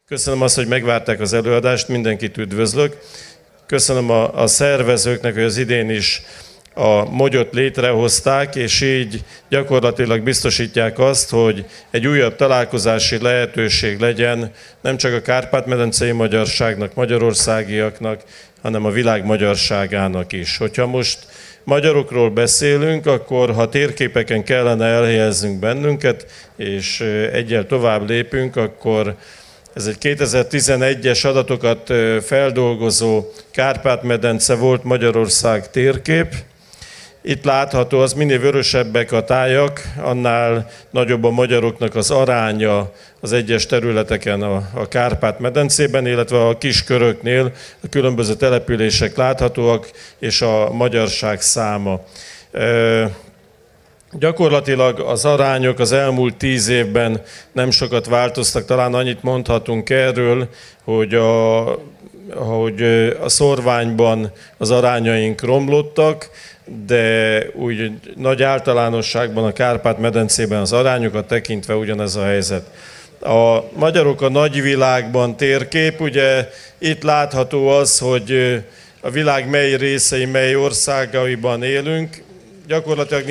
Köszönöm azt, hogy megvárták az előadást, mindenkit üdvözlök. Köszönöm a szervezőknek, hogy az idén is a mogyot létrehozták, és így gyakorlatilag biztosítják azt, hogy egy újabb találkozási lehetőség legyen nem csak a kárpát-medencei magyarságnak, magyarországiaknak, hanem a világ magyarságának is. Hogyha most magyarokról beszélünk, akkor ha térképeken kellene elhelyeznünk bennünket, és egyel tovább lépünk, akkor ez egy 2011-es adatokat feldolgozó Kárpát-medence volt Magyarország térkép. Itt látható, az minél vörösebbek a tájak, annál nagyobb a magyaroknak az aránya az egyes területeken a Kárpát-medencében, illetve a kis köröknél a különböző települések láthatóak, és a magyarság száma. Gyakorlatilag az arányok az elmúlt 10 évben nem sokat változtak, talán annyit mondhatunk erről, hogy a szorványban az arányaink romlottak, de úgy nagy általánosságban a Kárpát-medencében az arányokat tekintve ugyanez a helyzet. A magyarok a nagyvilágban térkép, ugye itt látható az, hogy a világ mely részei, mely országaiban élünk. Gyakorlatilag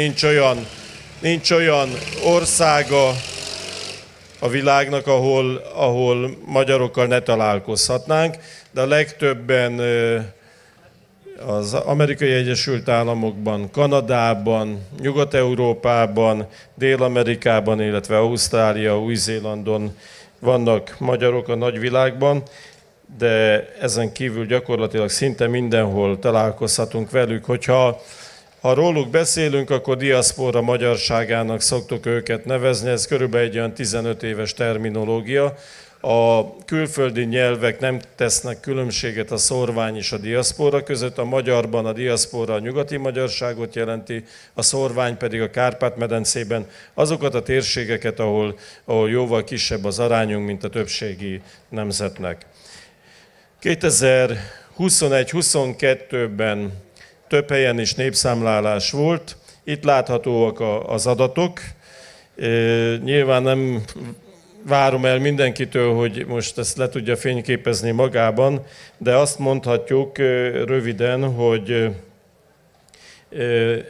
nincs olyan országa a világnak, ahol magyarokkal ne találkozhatnánk, de a legtöbben az Amerikai Egyesült Államokban, Kanadában, Nyugat-Európában, Dél-Amerikában, illetve Ausztrália, Új-Zélandon vannak magyarok a nagyvilágban, de ezen kívül gyakorlatilag szinte mindenhol találkozhatunk velük. Ha róluk beszélünk, akkor diaszpora magyarságának szoktuk őket nevezni, ez körülbelül egy olyan 15 éves terminológia. A külföldi nyelvek nem tesznek különbséget a szorvány és a diaszpora között, a magyarban a diaszpora a nyugati magyarságot jelenti, a szorvány pedig a Kárpát-medencében azokat a térségeket, ahol jóval kisebb az arányunk, mint a többségi nemzetnek. 2021-22-ben több helyen is népszámlálás volt, itt láthatóak az adatok. Nyilván nem várom el mindenkitől, hogy most ezt le tudja fényképezni magában, de azt mondhatjuk röviden, hogy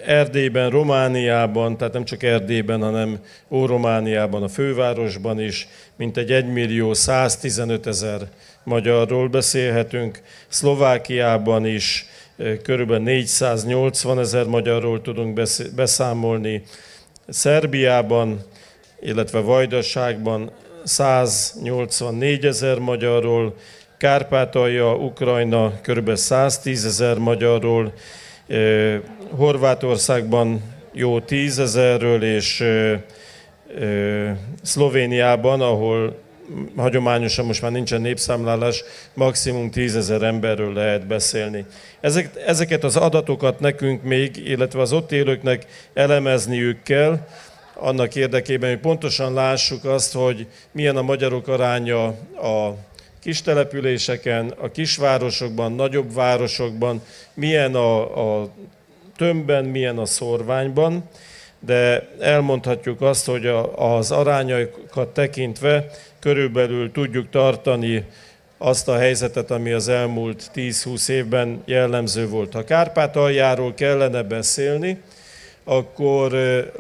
Erdélyben, Romániában, tehát nem csak Erdélyben, hanem Óromániában, a fővárosban is mintegy 1.115.000 magyarról beszélhetünk, Szlovákiában is körülbelül 480.000 magyarról tudunk beszámolni, Szerbiában, illetve Vajdaságban 184.000 magyarról, Kárpátalja, Ukrajna kb. 110.000 magyarról, Horvátországban jó 10.000-ről, és Szlovéniában, ahol hagyományosan most már nincsen népszámlálás, maximum 10.000 emberről lehet beszélni. Ezeket az adatokat nekünk még, illetve az ott élőknek elemezniük kell, annak érdekében, hogy pontosan lássuk azt, hogy milyen a magyarok aránya a kis településeken, a kisvárosokban, nagyobb városokban, milyen a tömbben, milyen a szorványban, de elmondhatjuk azt, hogy az arányokat tekintve körülbelül tudjuk tartani azt a helyzetet, ami az elmúlt 10-20 évben jellemző volt. Ha Kárpátaljáról kellene beszélni, akkor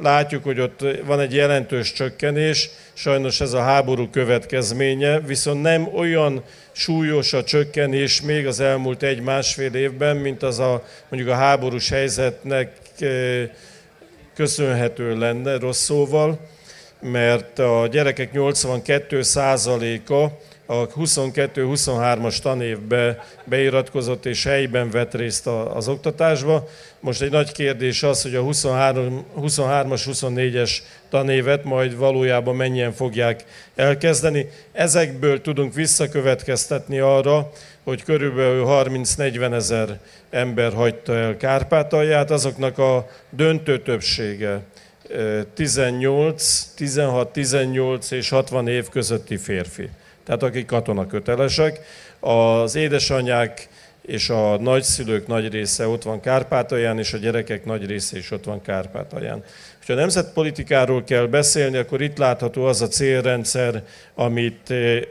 látjuk, hogy ott van egy jelentős csökkenés, sajnos ez a háború következménye, viszont nem olyan súlyos a csökkenés még az elmúlt 1-1,5 évben, mint az mondjuk a háborús helyzetnek köszönhető lenne, rossz szóval, mert a gyerekek 82%-a a 22-23-as tanévbe beiratkozott és helyben vett részt az oktatásba. Most egy nagy kérdés az, hogy a 23-as, 24-es tanévet majd valójában mennyien fogják elkezdeni. Ezekből tudunk visszakövetkeztetni arra, hogy körülbelül 30-40 000 ember hagyta el Kárpátalját, azoknak a döntő többsége 16, és 60 év közötti férfi. Tehát akik katonakötelesek. Az édesanyák és a nagyszülők nagy része ott van Kárpátalján, és a gyerekek nagy része is ott van Kárpátalján. Ha a nemzetpolitikáról kell beszélni, akkor itt látható az a célrendszer,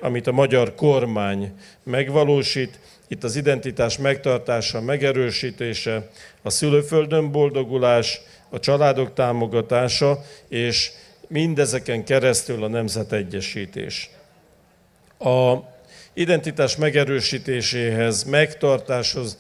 amit a magyar kormány megvalósít. Itt az identitás megtartása, megerősítése, a szülőföldön boldogulás, a családok támogatása, és mindezeken keresztül a nemzetegyesítés. A identitás megerősítéséhez, megtartáshoz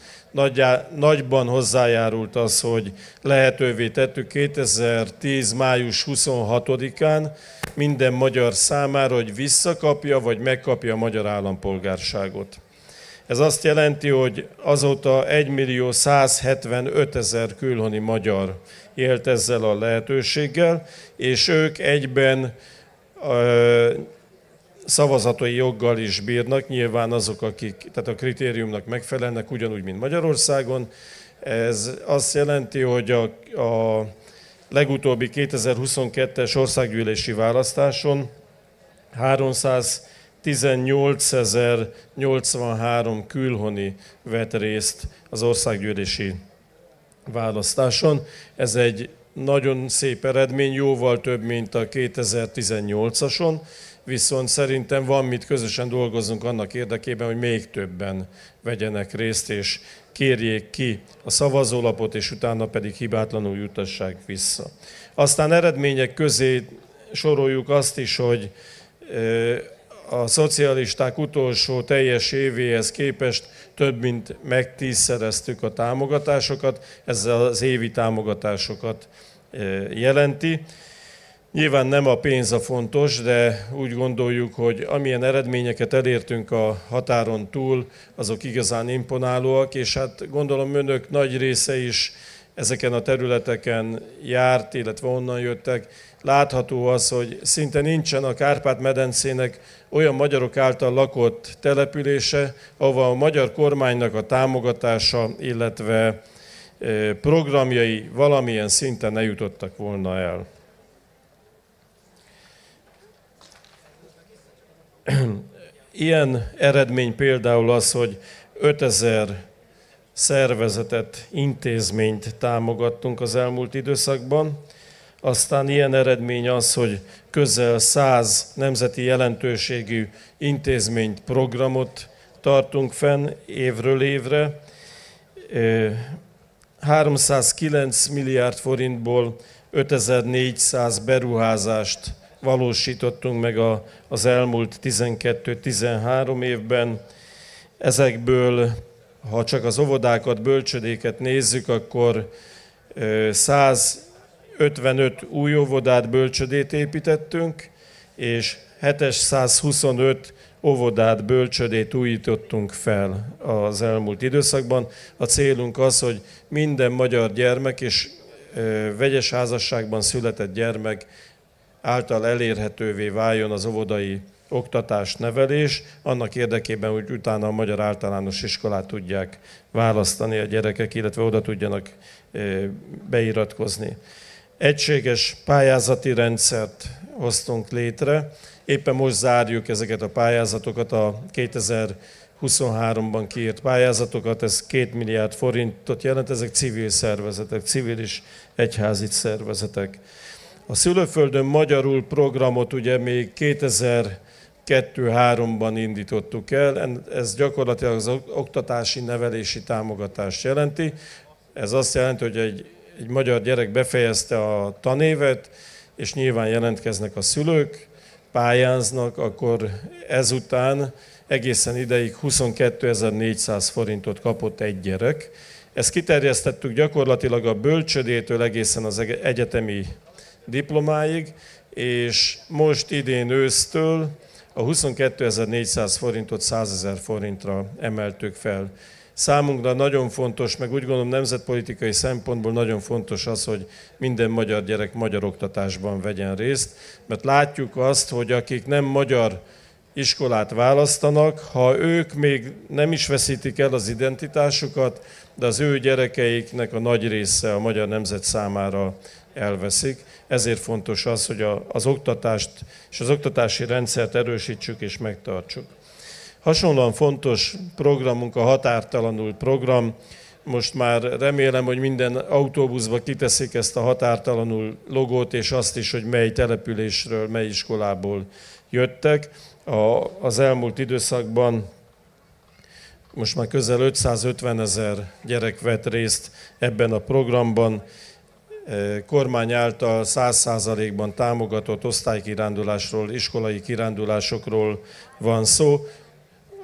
nagyban hozzájárult az, hogy lehetővé tettük 2010. május 26-án minden magyar számára, hogy visszakapja vagy megkapja a magyar állampolgárságot. Ez azt jelenti, hogy azóta 1.175.000 külhoni magyar élt ezzel a lehetőséggel, és ők egyben szavazatai joggal is bírnak, nyilván azok, akik tehát a kritériumnak megfelelnek, ugyanúgy, mint Magyarországon. Ez azt jelenti, hogy a legutóbbi 2022-es országgyűlési választáson 318.083 külhoni vett részt az országgyűlési választáson. Ez egy nagyon szép eredmény, jóval több, mint a 2018-ason, viszont szerintem van mit közösen dolgozzunk annak érdekében, hogy még többen vegyenek részt, és kérjék ki a szavazólapot, és utána pedig hibátlanul jutassák vissza. Aztán eredmények közé soroljuk azt is, hogy a szocialisták utolsó teljes évéhez képest több mint megtízszereztük a támogatásokat, ez az évi támogatásokat jelenti. Nyilván nem a pénz a fontos, de úgy gondoljuk, hogy amilyen eredményeket elértünk a határon túl, azok igazán imponálóak, és hát gondolom önök nagy része is ezeken a területeken járt, illetve onnan jöttek. Látható az, hogy szinte nincsen a Kárpát-medencének olyan magyarok által lakott települése, ahol a magyar kormánynak a támogatása, illetve programjai valamilyen szinten ne jutottak volna el. Ilyen eredmény például az, hogy 5000 szervezetet, intézményt támogattunk az elmúlt időszakban. Aztán ilyen eredmény az, hogy közel 100 nemzeti jelentőségű intézményt, programot tartunk fenn évről évre. 309 milliárd forintból 5400 beruházást valósítottunk meg az elmúlt 12-13 évben. Ezekből, ha csak az óvodákat, bölcsödéket nézzük, akkor 155 új óvodát, bölcsödét építettünk, és 725 óvodát, bölcsödét újítottunk fel az elmúlt időszakban. A célunk az, hogy minden magyar gyermek és vegyes házasságban született gyermek által elérhetővé váljon az óvodai oktatás, nevelés, annak érdekében, hogy utána a magyar általános iskolát tudják választani a gyerekek, illetve oda tudjanak beiratkozni. Egységes pályázati rendszert hoztunk létre. Éppen most zárjuk ezeket a pályázatokat, a 2023-ban kiírt pályázatokat, ez 2 milliárd forintot jelent, ezek civil szervezetek, civil és egyházi szervezetek. A Szülőföldön magyarul programot ugye még 2002-3-ban indítottuk el, ez gyakorlatilag az oktatási, nevelési támogatást jelenti. Ez azt jelenti, hogy egy magyar gyerek befejezte a tanévet, és nyilván jelentkeznek a szülők, pályáznak, akkor ezután egészen ideig 22.400 forintot kapott egy gyerek. Ezt kiterjesztettük gyakorlatilag a bölcsödétől egészen az egyetemi diplomáig, és most idén ősztől a 22.400 forintot 100.000 forintra emeltük fel. Számunkra nagyon fontos, meg úgy gondolom nemzetpolitikai szempontból nagyon fontos az, hogy minden magyar gyerek magyar oktatásban vegyen részt, mert látjuk azt, hogy akik nem magyar iskolát választanak, ha ők még nem is veszítik el az identitásukat, de az ő gyerekeiknek a nagy része a magyar nemzet számára elveszik. Ezért fontos az, hogy az oktatást és az oktatási rendszert erősítsük és megtartsuk. Hasonlóan fontos programunk a Határtalanul program. Most már remélem, hogy minden autóbuszba kiteszik ezt a Határtalanul logót, és azt is, hogy mely településről, mely iskolából jöttek. Az elmúlt időszakban most már közel 550 000 gyerek vett részt ebben a programban. Kormány által 100%-ban támogatott osztálykirándulásról, iskolai kirándulásokról van szó,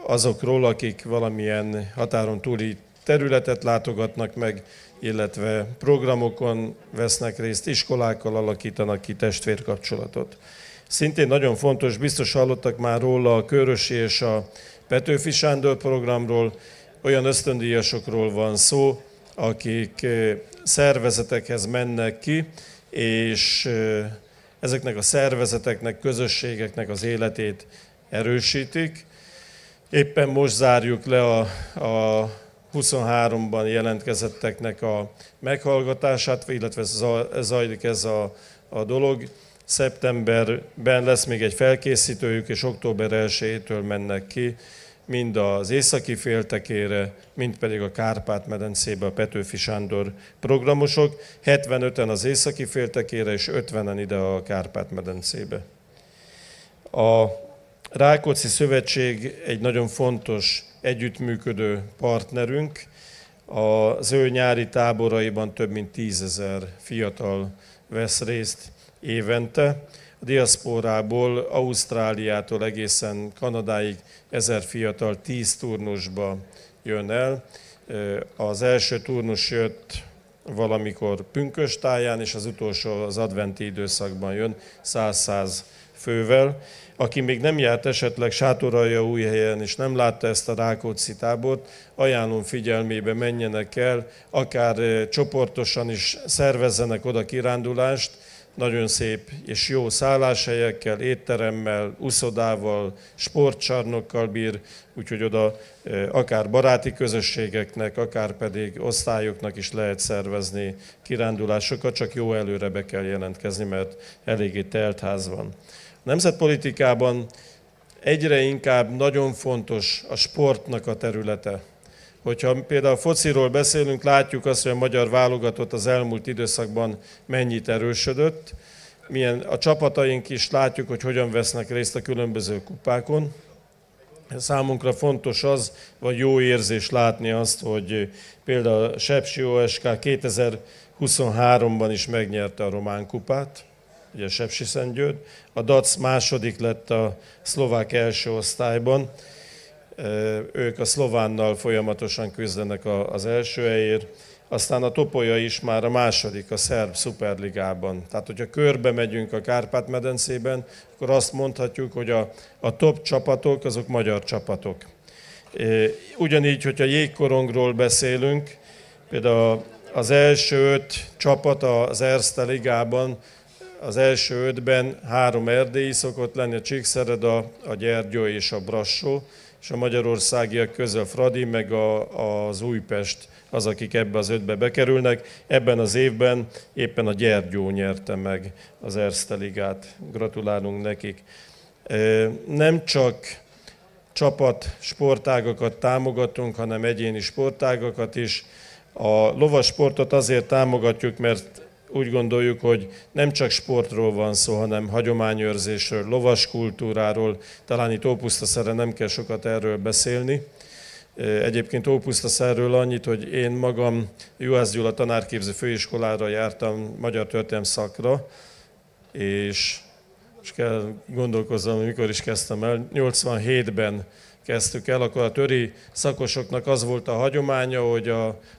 azokról, akik valamilyen határon túli területet látogatnak meg, illetve programokon vesznek részt, iskolákkal alakítanak ki testvérkapcsolatot. Szintén nagyon fontos, biztos hallottak már róla a Körösi és a Petőfi Sándor programról, olyan ösztöndíjasokról van szó, akik szervezetekhez mennek ki, és ezeknek a szervezeteknek, közösségeknek az életét erősítik. Éppen most zárjuk le a 23-ban jelentkezetteknek a meghallgatását, illetve zajlik ez a dolog. Szeptemberben lesz még egy felkészítőjük, és október 1-től mennek ki, mind az északi féltekére, mind pedig a Kárpát-medencébe a Petőfi Sándor programosok. 75-en az északi féltekére, és 50-en ide a Kárpát-medencébe. A Rákóczi Szövetség egy nagyon fontos együttműködő partnerünk. Az ő nyári táboraiban több mint 10 000 fiatal vesz részt évente. A diaszporából, Ausztráliától egészen Kanadáig 1000 fiatal 10 turnusba jön el. Az első turnus jött valamikor pünköstáján, és az utolsó az adventi időszakban jön 100 fővel. Aki még nem járt esetleg Sátoraljaújhelyen és nem látta ezt a Rákóczi tábort, ajánlom figyelmébe, menjenek el, akár csoportosan is szervezzenek oda kirándulást, nagyon szép és jó szálláshelyekkel, étteremmel, uszodával, sportcsarnokkal bír, úgyhogy oda akár baráti közösségeknek, akár pedig osztályoknak is lehet szervezni kirándulásokat, csak jó előre be kell jelentkezni, mert eléggé telt ház van. A nemzetpolitikában egyre inkább nagyon fontos a sportnak a területe. Hogyha például a fociról beszélünk, látjuk azt, hogy a magyar válogatott az elmúlt időszakban mennyit erősödött. A csapataink is látjuk, hogy hogyan vesznek részt a különböző kupákon. Számunkra fontos az, vagy jó érzés látni azt, hogy például a Sepsi OSK 2023-ban is megnyerte a román kupát, ugye Sepsiszentgyörgy. A DAC második lett a szlovák első osztályban. Ők a szlovánnal folyamatosan küzdenek az első helyért. Aztán a Topolya is már a második a szerb szuperligában. Tehát, hogyha körbe megyünk a Kárpát-medencében, akkor azt mondhatjuk, hogy a top csapatok, azok magyar csapatok. Ugyanígy, hogyha jégkorongról beszélünk, például az első 5 csapat az Erste ligában, az első 5-ben 3 erdélyi szokott lenni, a Csíkszereda, a Gyergyó és a Brassó, és a magyarországiak közül a Fradi, meg az Újpest az, akik ebbe az 5-be bekerülnek. Ebben az évben éppen a Gyergyó nyerte meg az Erste ligát. Gratulálunk nekik. Nem csak csapat sportágakat támogatunk, hanem egyéni sportágakat is. A lovasportot azért támogatjuk, mert úgy gondoljuk, hogy nem csak sportról van szó, hanem hagyományőrzésről, lovaskultúráról. Talán itt Ópusztaszerre nem kell sokat erről beszélni. Egyébként Ópusztaszerről annyit, hogy én magam Juhász Gyula tanárképző főiskolára jártam magyar történelem szakra, és kell gondolkoznom, hogy mikor is kezdtem el. 87-ben kezdtük el, akkor a töri szakosoknak az volt a hagyománya, hogy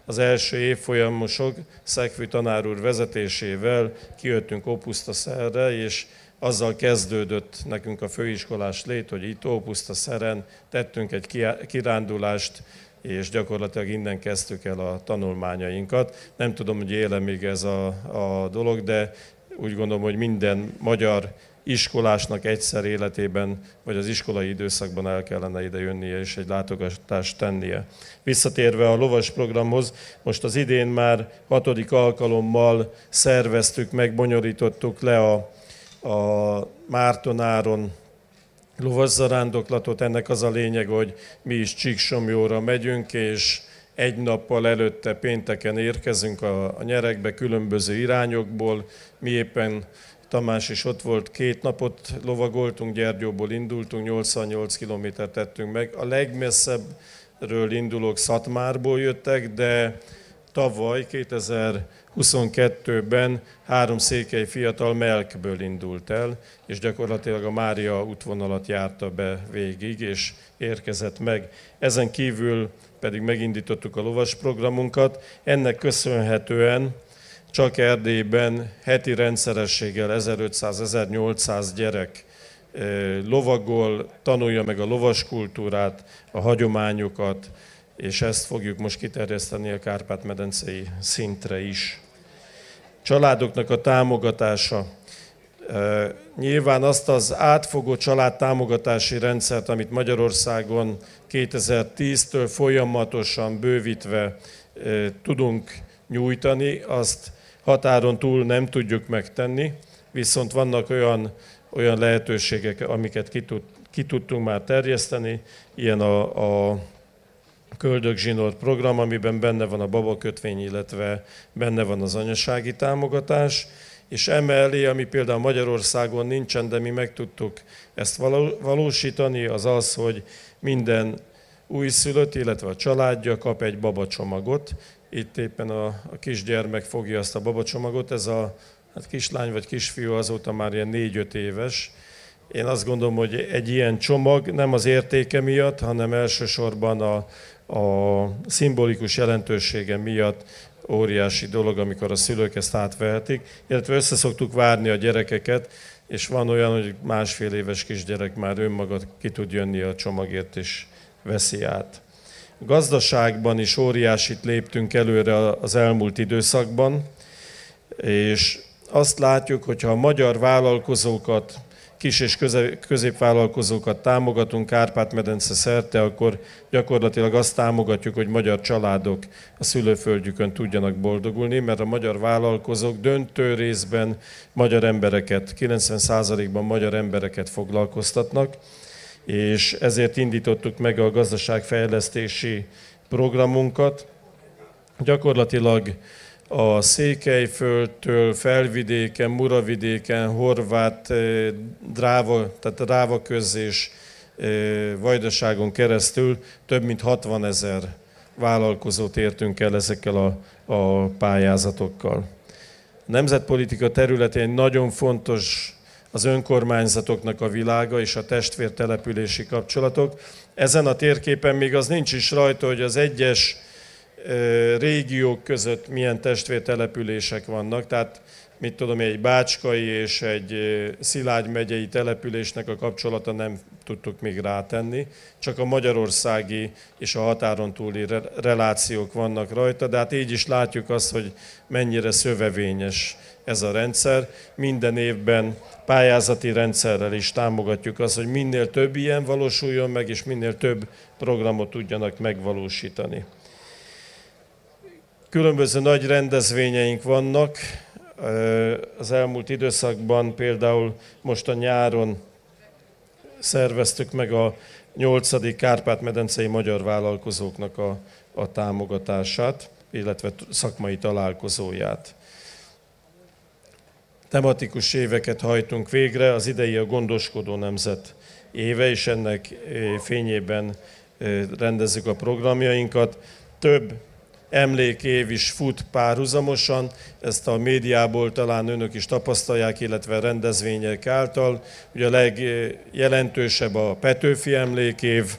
az első évfolyamosok Szegfű tanár úr vezetésével kijöttünk Ópusztaszerre, és azzal kezdődött nekünk a főiskolás lét, hogy itt Ópusztaszeren tettünk egy kirándulást, és gyakorlatilag innen kezdtük el a tanulmányainkat. Nem tudom, hogy éle még ez a dolog, de úgy gondolom, hogy minden magyar iskolásnak egyszer életében, vagy az iskolai időszakban el kellene ide jönnie és egy látogatást tennie. Visszatérve a lovas programhoz, most az idén már 6. alkalommal szerveztük meg, bonyolítottuk le a Mártonáron lovaszarándoklatot. Ennek az a lényeg, hogy mi is Csíksomlyóra megyünk, és egy nappal előtte pénteken érkezünk a nyerekbe különböző irányokból. Mi éppen, Tamás is ott volt, 2 napot lovagoltunk, Gyergyóból indultunk, 88 kilométert tettünk meg. A legmesszebbről indulók Szatmárból jöttek, de tavaly, 2022-ben 3 székely fiatal Melkből indult el, és gyakorlatilag a Mária útvonalat járta be végig, és érkezett meg. Ezen kívül pedig megindítottuk a lovas programunkat. Ennek köszönhetően csak Erdélyben heti rendszerességgel 1500-1800 gyerek lovagol, tanulja meg a lovaskultúrát, a hagyományokat, és ezt fogjuk most kiterjeszteni a Kárpát-medencei szintre is. Családoknak a támogatása. Nyilván azt az átfogó családtámogatási rendszert, amit Magyarországon 2010-től folyamatosan bővítve tudunk nyújtani, azt határon túl nem tudjuk megtenni, viszont vannak olyan lehetőségek, amiket ki tudtunk már terjeszteni, ilyen a Köldögzsinór program, amiben benne van a babakötvény, illetve benne van az anyasági támogatás, és emellé, ami például Magyarországon nincsen, de mi meg tudtuk ezt valósítani, az az, hogy minden újszülött, illetve a családja kap egy babacsomagot. Itt éppen a kisgyermek fogja azt a babacsomagot, ez a kislány vagy kisfiú azóta már ilyen 4-5 éves. Én azt gondolom, hogy egy ilyen csomag nem az értéke miatt, hanem elsősorban a szimbolikus jelentősége miatt óriási dolog, amikor a szülők ezt átvehetik, illetve összeszoktuk várni a gyerekeket, és van olyan, hogy 1,5 éves kisgyerek már önmaga ki tud jönni a csomagért, és veszi át. A gazdaságban is óriásit léptünk előre az elmúlt időszakban, és azt látjuk, hogyha a magyar vállalkozókat, kis- és középvállalkozókat támogatunk Kárpát-medence szerte, akkor gyakorlatilag azt támogatjuk, hogy magyar családok a szülőföldjükön tudjanak boldogulni, mert a magyar vállalkozók döntő részben magyar embereket, 90%-ban magyar embereket foglalkoztatnak, és ezért indítottuk meg a gazdaságfejlesztési programunkat. Gyakorlatilag a Székelyföldtől Felvidéken, Muravidéken, Horvát, tehát Drávaköz és Vajdaságon keresztül több mint 60 000 vállalkozót értünk el ezekkel a pályázatokkal. A nemzetpolitika területén nagyon fontos az önkormányzatoknak a világa és a testvértelepülési kapcsolatok. Ezen a térképen még az nincs is rajta, hogy az egyes régiók között milyen testvértelepülések vannak, tehát mit tudom, egy bácskai és egy Szilágy megyei településnek a kapcsolata nem tudtuk még rátenni, csak a magyarországi és a határon túli relációk vannak rajta, de hát így is látjuk azt, hogy mennyire szövevényes ez a rendszer. Minden évben pályázati rendszerrel is támogatjuk azt, hogy minél több ilyen valósuljon meg, és minél több programot tudjanak megvalósítani. Különböző nagy rendezvényeink vannak. Az elmúlt időszakban például most a nyáron szerveztük meg a 8. Kárpát-medencei magyar vállalkozóknak a támogatását, illetve szakmai találkozóját. Tematikus éveket hajtunk végre, az idei a Gondoskodó Nemzet éve, és ennek fényében rendezzük a programjainkat. Több emlékév is fut párhuzamosan, ezt a médiából talán önök is tapasztalják, illetve rendezvények által. Ugye a legjelentősebb a Petőfi emlékév.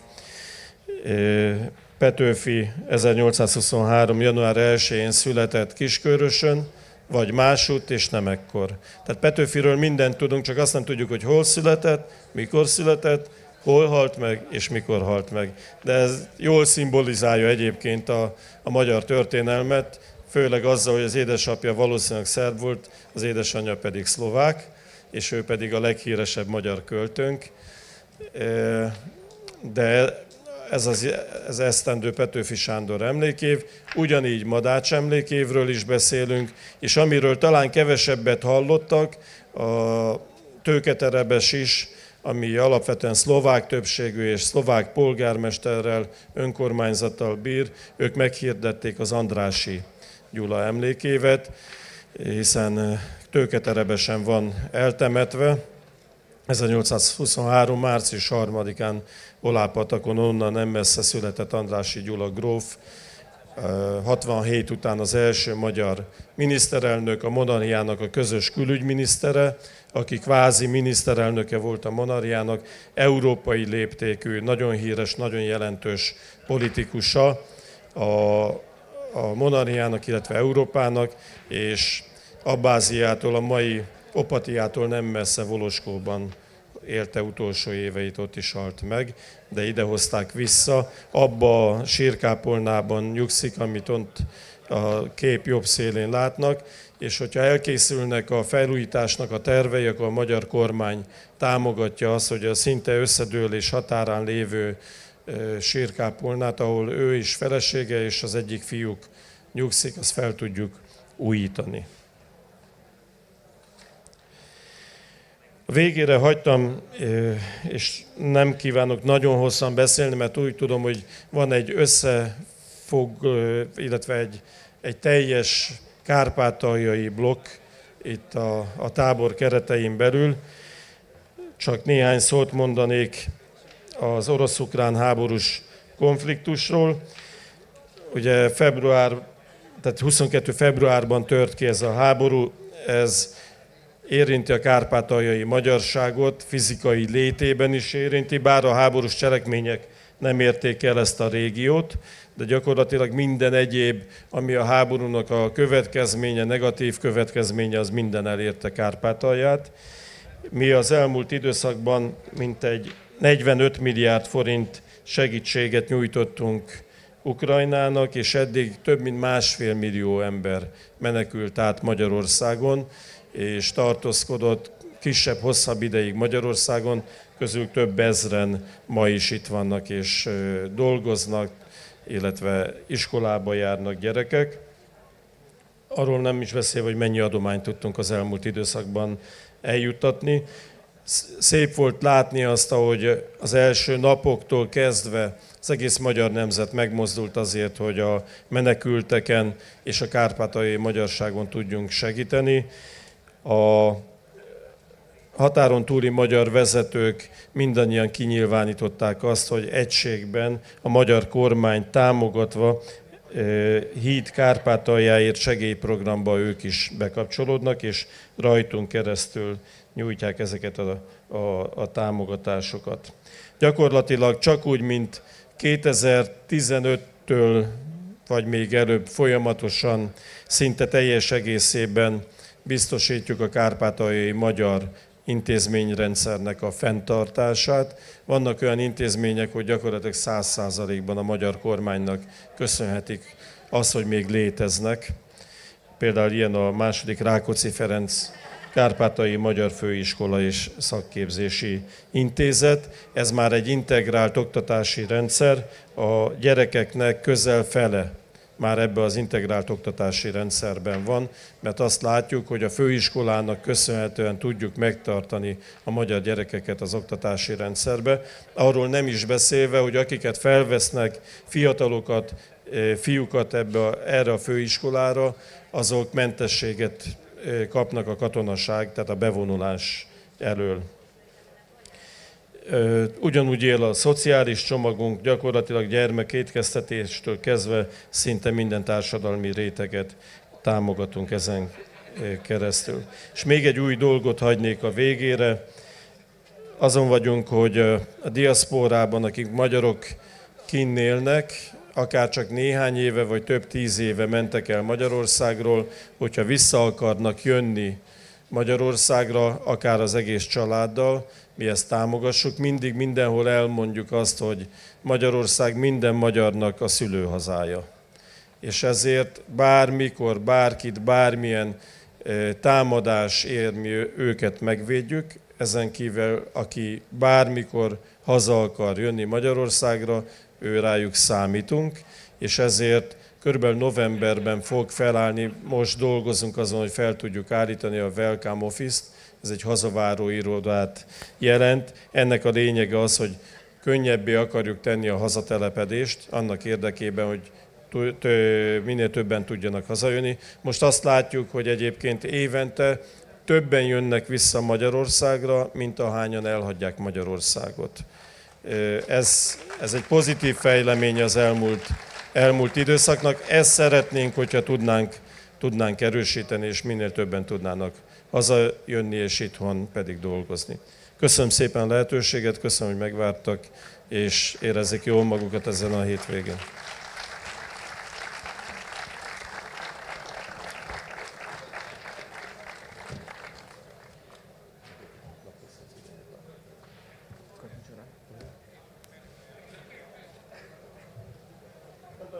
Petőfi 1823. január 1-én született Kiskörösön, vagy másutt, és nem ekkor. Tehát Petőfiről mindent tudunk, csak azt nem tudjuk, hogy hol született, mikor született, hol halt meg, és mikor halt meg. De ez jól szimbolizálja egyébként a magyar történelmet, főleg azzal, hogy az édesapja valószínűleg szerb volt, az édesanyja pedig szlovák, és ő pedig a leghíresebb magyar költőnk. De ez az esztendő Petőfi Sándor emlékév, ugyanígy Madács emlékévről is beszélünk, és amiről talán kevesebbet hallottak, a Tőketerebes is ami alapvetően szlovák többségű és szlovák polgármesterrel, önkormányzattal bír, ők meghirdették az Andrássy Gyula emlékévet, hiszen Tőketerebesen van eltemetve. 1823. március 3-án Olápatakon, onnan nem messze született Andrássy Gyula gróf, 67 után az első magyar miniszterelnök, a monarchiának a közös külügyminisztere, aki kvázi miniszterelnöke volt a monarchiának, európai léptékű, nagyon híres, nagyon jelentős politikusa a monarchiának, illetve Európának, és Abbáziától, a mai Opatiától nem messze Voloskóban élte utolsó éveit, ott is halt meg, de idehozták vissza. Abba a sírkápolnában nyugszik, amit ott a kép jobb szélén látnak, és hogyha elkészülnek a felújításnak a tervei, akkor a magyar kormány támogatja azt, hogy a szinte összedőlés határán lévő sírkápolnát, ahol ő is felesége és az egyik fiúk nyugszik, azt fel tudjuk újítani. A végére hagytam, és nem kívánok nagyon hosszan beszélni, mert úgy tudom, hogy van egy illetve egy teljes kárpátaljai blokk itt a tábor keretein belül. Csak néhány szót mondanék az orosz-ukrán háborús konfliktusról. Ugye tehát 22. februárban tört ki ez a háború, ez érinti a kárpátaljai magyarságot, fizikai létében is érinti, bár a háborús cselekmények nem érték el ezt a régiót, de gyakorlatilag minden egyéb, ami a háborúnak a következménye, negatív következménye, az minden elérte Kárpátalját. Mi az elmúlt időszakban mintegy 45 milliárd forint segítséget nyújtottunk Ukrajnának, és eddig több mint 1,5 millió ember menekült át Magyarországon, és tartózkodott kisebb-hosszabb ideig Magyarországon, közül több ezren ma is itt vannak és dolgoznak, illetve iskolába járnak gyerekek. Arról nem is beszélve, hogy mennyi adományt tudtunk az elmúlt időszakban eljuttatni. Szép volt látni azt, ahogy az első napoktól kezdve az egész magyar nemzet megmozdult azért, hogy a menekülteken és a kárpátaljai magyarságon tudjunk segíteni. A határon túli magyar vezetők mindannyian kinyilvánították azt, hogy egységben a magyar kormány támogatva Híd Kárpátaljáért segélyprogramba ők is bekapcsolódnak, és rajtunk keresztül nyújtják ezeket a támogatásokat. Gyakorlatilag csak úgy, mint 2015-től, vagy még előbb folyamatosan, szinte teljes egészében biztosítjuk a kárpátaljai magyar intézményrendszernek a fenntartását. Vannak olyan intézmények, hogy gyakorlatilag 100%-ban a magyar kormánynak köszönhetik azt, hogy még léteznek. Például ilyen a II. Rákóczi Ferenc Kárpátaljai Magyar Főiskola és Szakképzési Intézet. Ez már egy integrált oktatási rendszer, a gyerekeknek közel fele már ebbe az integrált oktatási rendszerben van, mert azt látjuk, hogy a főiskolának köszönhetően tudjuk megtartani a magyar gyerekeket az oktatási rendszerbe. Arról nem is beszélve, hogy akiket felvesznek, fiatalokat, fiúkat erre a főiskolára, azok mentességet kapnak a katonaság, tehát a bevonulás elől. Ugyanúgy él a szociális csomagunk, gyakorlatilag gyermekétkeztetéstől kezdve szinte minden társadalmi réteget támogatunk ezen keresztül. És még egy új dolgot hagynék a végére. Azon vagyunk, hogy a diaszpórában, akik magyarok kinn élnek, akár csak néhány éve vagy több 10 éve mentek el Magyarországról, hogyha vissza akarnak jönni Magyarországra, akár az egész családdal, mi ezt támogassuk. Mindig mindenhol elmondjuk azt, hogy Magyarország minden magyarnak a szülőhazája. És ezért bármikor, bárkit, bármilyen támadás ér, mi őket megvédjük. Ezen kívül, aki bármikor haza akar jönni Magyarországra, ő rájuk számítunk, és ezért körülbelül novemberben fog felállni. Most dolgozunk azon, hogy fel tudjuk állítani a Welcome Office-t, ez egy hazaváró irodát jelent. Ennek a lényege az, hogy könnyebbé akarjuk tenni a hazatelepedést, annak érdekében, hogy minél többen tudjanak hazajönni. Most azt látjuk, hogy egyébként évente többen jönnek vissza Magyarországra, mint ahányan elhagyják Magyarországot. Ez egy pozitív fejlemény az elmúlt időszaknak. Ezt szeretnénk, hogyha tudnánk erősíteni, és minél többen tudnának hazajönni, és itthon pedig dolgozni. Köszönöm szépen a lehetőséget, köszönöm, hogy megvártak, és érezzék jól magukat ezen a hétvégén.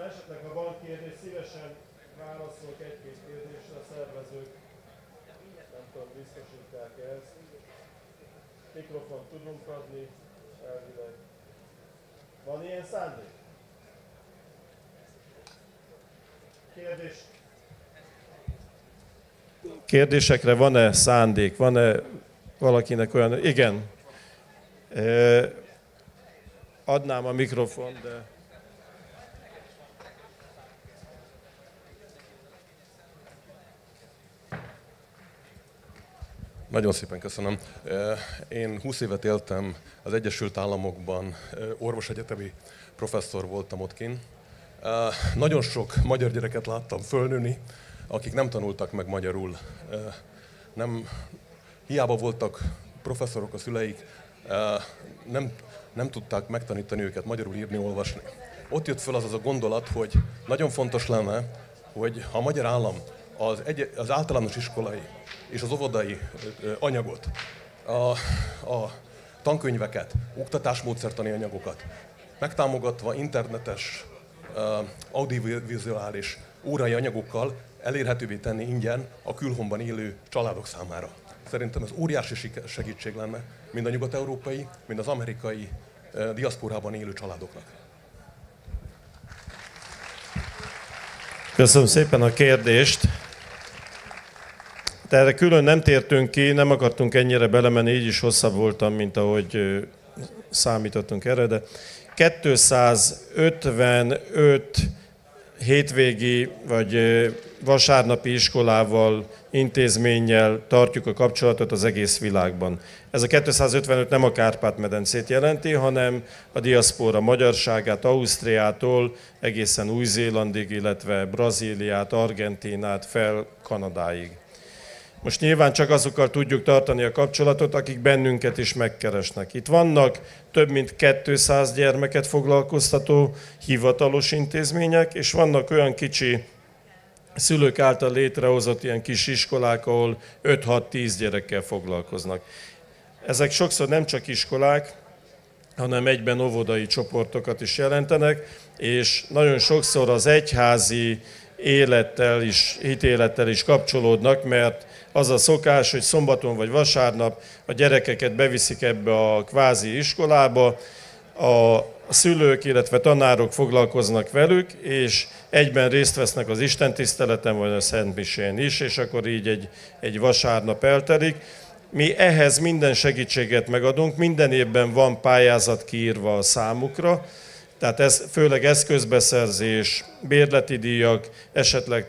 Esetleg, ha van kérdés, szívesen válaszolok egy-két kérdésre, a szervezők nem tudom, biztosítják ezt. Mikrofont tudunk adni, elvileg. Van ilyen szándék? Kérdés? Kérdésekre van-e szándék? Van-e valakinek olyan? Igen. Adnám a mikrofont, de... Nagyon szépen köszönöm. Én 20 évet éltem az Egyesült Államokban, orvosegyetemi professzor voltam ott kint. Nagyon sok magyar gyereket láttam fölnőni, akik nem tanultak meg magyarul. Hiába voltak professzorok a szüleik, nem tudták megtanítani őket magyarul írni, olvasni. Ott jött fel az a gondolat, hogy nagyon fontos lenne, hogy a magyar állam az általános iskolai és az óvodai anyagot, a tankönyveket, oktatásmódszertani anyagokat megtámogatva internetes, audiovizuális órai anyagokkal elérhetővé tenni ingyen a külhonban élő családok számára. Szerintem ez óriási segítség lenne mind a nyugat-európai, mind az amerikai diaszporában élő családoknak. Köszönöm szépen a kérdést. De erre külön nem tértünk ki, nem akartunk ennyire belemenni, így is hosszabb voltam, mint ahogy számítottunk erre, de 255 hétvégi vagy vasárnapi iskolával, intézménnyel tartjuk a kapcsolatot az egész világban. Ez a 255 nem a Kárpát-medencét jelenti, hanem a diaszpóra magyarságát Ausztriától egészen Új-Zélandig, illetve Brazíliát, Argentínát fel Kanadáig. Most nyilván csak azokkal tudjuk tartani a kapcsolatot, akik bennünket is megkeresnek. Itt vannak több mint 200 gyermeket foglalkoztató hivatalos intézmények, és vannak olyan kicsi szülők által létrehozott ilyen kis iskolák, ahol 5-6-10 gyerekkel foglalkoznak. Ezek sokszor nem csak iskolák, hanem egyben óvodai csoportokat is jelentenek, és nagyon sokszor az egyházi hitélettel is kapcsolódnak, mert az a szokás, hogy szombaton vagy vasárnap a gyerekeket beviszik ebbe a kvázi iskolába, a szülők, illetve tanárok foglalkoznak velük, és egyben részt vesznek az istentiszteleten, vagy a szentmisén is, és akkor így egy vasárnap eltelik. Mi ehhez minden segítséget megadunk, minden évben van pályázat kiírva a számukra, tehát ez főleg eszközbeszerzés, bérleti díjak, esetleg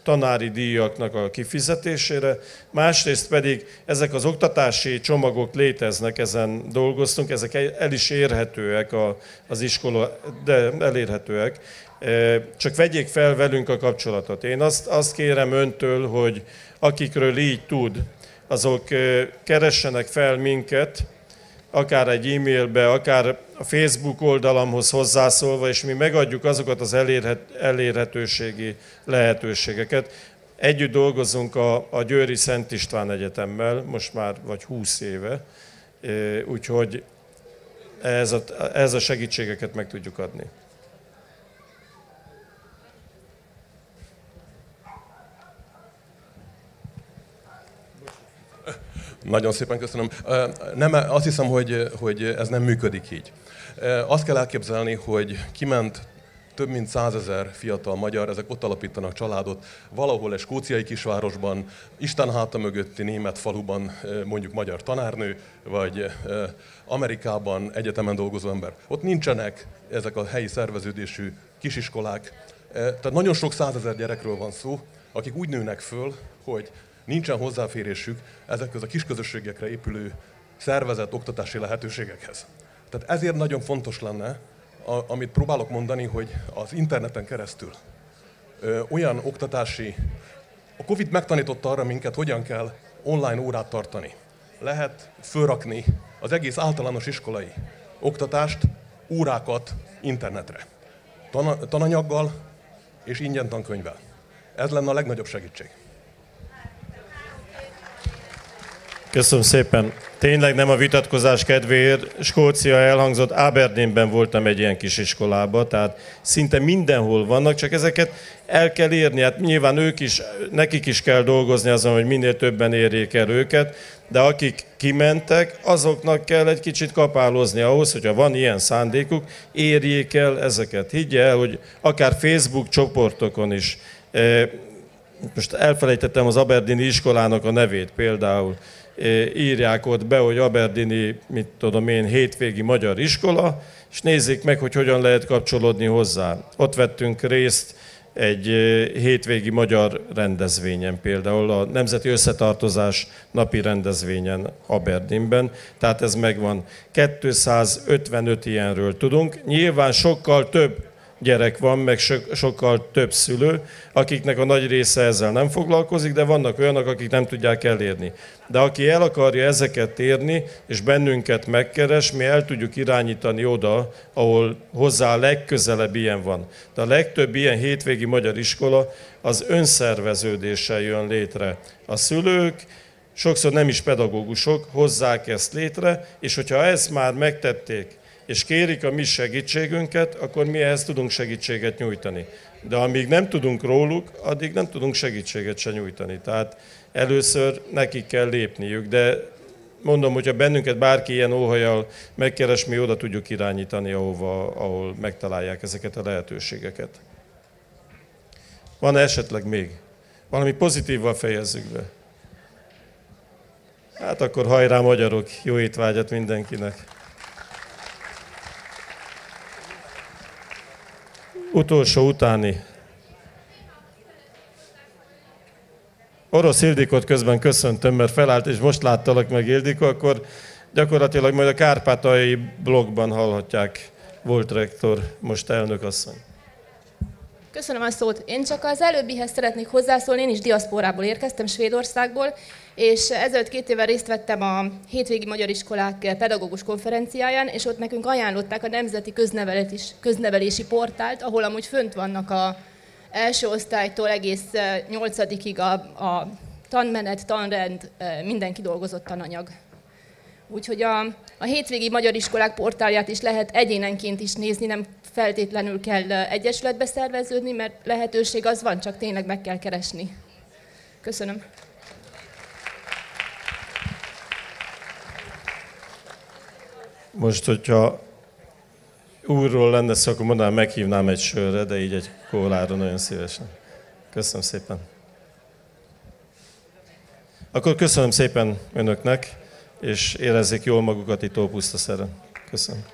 tanári díjaknak a kifizetésére. Másrészt pedig ezek az oktatási csomagok léteznek, ezen dolgoztunk, ezek el is érhetőek az iskola, de elérhetőek. Csak vegyék fel velünk a kapcsolatot. Én azt kérem öntől, hogy akikről így tud, azok keressenek fel minket, akár egy e-mailbe, akár a Facebook oldalamhoz hozzászólva, és mi megadjuk azokat az elérhetőségi lehetőségeket. Együtt dolgozunk a Győri Szent István Egyetemmel, most már vagy 20 éve, úgyhogy ez a segítségeket meg tudjuk adni. Nagyon szépen köszönöm. Azt hiszem, hogy ez nem működik így. Azt kell elképzelni, hogy kiment több mint 100 000 fiatal magyar, ezek ott alapítanak családot, valahol egy skóciai kisvárosban, Isten háta mögötti német faluban mondjuk magyar tanárnő, vagy Amerikában egyetemen dolgozó ember. Ott nincsenek ezek a helyi szerveződésű kisiskolák. Tehát nagyon sok 100 000 gyerekről van szó, akik úgy nőnek föl, hogy nincsen hozzáférésük ezekhez a kisközösségekre épülő szervezett oktatási lehetőségekhez. Tehát ezért nagyon fontos lenne, amit próbálok mondani, hogy az interneten keresztül olyan oktatási... A Covid megtanította arra minket, hogyan kell online órát tartani. Lehet fölrakni az egész általános iskolai oktatást, órákat internetre. Tananyaggal és ingyen tankönyvvel. Ez lenne a legnagyobb segítség. Köszönöm szépen. Tényleg nem a vitatkozás kedvéért, Skócia elhangzott, Aberdeenben voltam egy ilyen kis iskolába, tehát szinte mindenhol vannak, csak ezeket el kell érni. Hát nyilván nekik is kell dolgozni azon, hogy minél többen érjék el őket, de akik kimentek, azoknak kell egy kicsit kapálozni ahhoz, hogyha van ilyen szándékuk, érjék el ezeket. Higgye el, hogy akár Facebook csoportokon is, most elfelejtettem az aberdeeni iskolának a nevét például, írják ott be, hogy aberdeeni, mit tudom én, hétvégi magyar iskola, és nézzék meg, hogy hogyan lehet kapcsolódni hozzá. Ott vettünk részt egy hétvégi magyar rendezvényen, például a Nemzeti Összetartozás napi rendezvényen Aberdeenben, tehát ez megvan. 255 ilyenről tudunk. Nyilván sokkal több gyerek van, meg sokkal több szülő, akiknek a nagy része ezzel nem foglalkozik, de vannak olyanok, akik nem tudják elérni. De aki el akarja ezeket érni, és bennünket megkeres, mi el tudjuk irányítani oda, ahol hozzá a legközelebb ilyen van. De a legtöbb ilyen hétvégi magyar iskola az önszerveződéssel jön létre. A szülők, sokszor nem is pedagógusok, hozzák ezt létre, és hogyha ezt már megtették, és kérik a mi segítségünket, akkor mi ehhez tudunk segítséget nyújtani. De amíg nem tudunk róluk, addig nem tudunk segítséget se nyújtani. Tehát először nekik kell lépniük, de mondom, hogyha bennünket bárki ilyen óhajjal megkeres, mi oda tudjuk irányítani, ahol megtalálják ezeket a lehetőségeket. Van esetleg még? Valami pozitívval fejezzük be. Hát akkor hajrá magyarok, jó étvágyat mindenkinek! Utolsó utáni. Orosz Ildikót közben köszöntöm, mert felállt, és most láttalak meg, Ildikó, akkor gyakorlatilag majd a kárpátaljai blogban hallhatják, volt rektor, most elnök asszony. Köszönöm a szót. Én csak az előbbihez szeretnék hozzászólni, én is diaszpórából érkeztem, Svédországból, és ezelőtt 2 évvel részt vettem a hétvégi magyar iskolák pedagógus konferenciáján, és ott nekünk ajánlották a Nemzeti Köznevelési Portált, ahol amúgy fönt vannak az első osztálytól egész 8-ig a tanmenet, tanrend, minden kidolgozott tananyag. Úgyhogy a hétvégi magyar iskolák portálját is lehet egyénenként is nézni, nem feltétlenül kell egyesületbe szerveződni, mert lehetőség az van, csak tényleg meg kell keresni. Köszönöm. Most, hogyha úrról lenne szó, akkor mondanám, meghívnám egy sörre, de így egy kólára nagyon szívesen. Köszönöm szépen. Akkor köszönöm szépen önöknek, és érezzék jól magukat itt Ópusztaszeren. Köszönöm.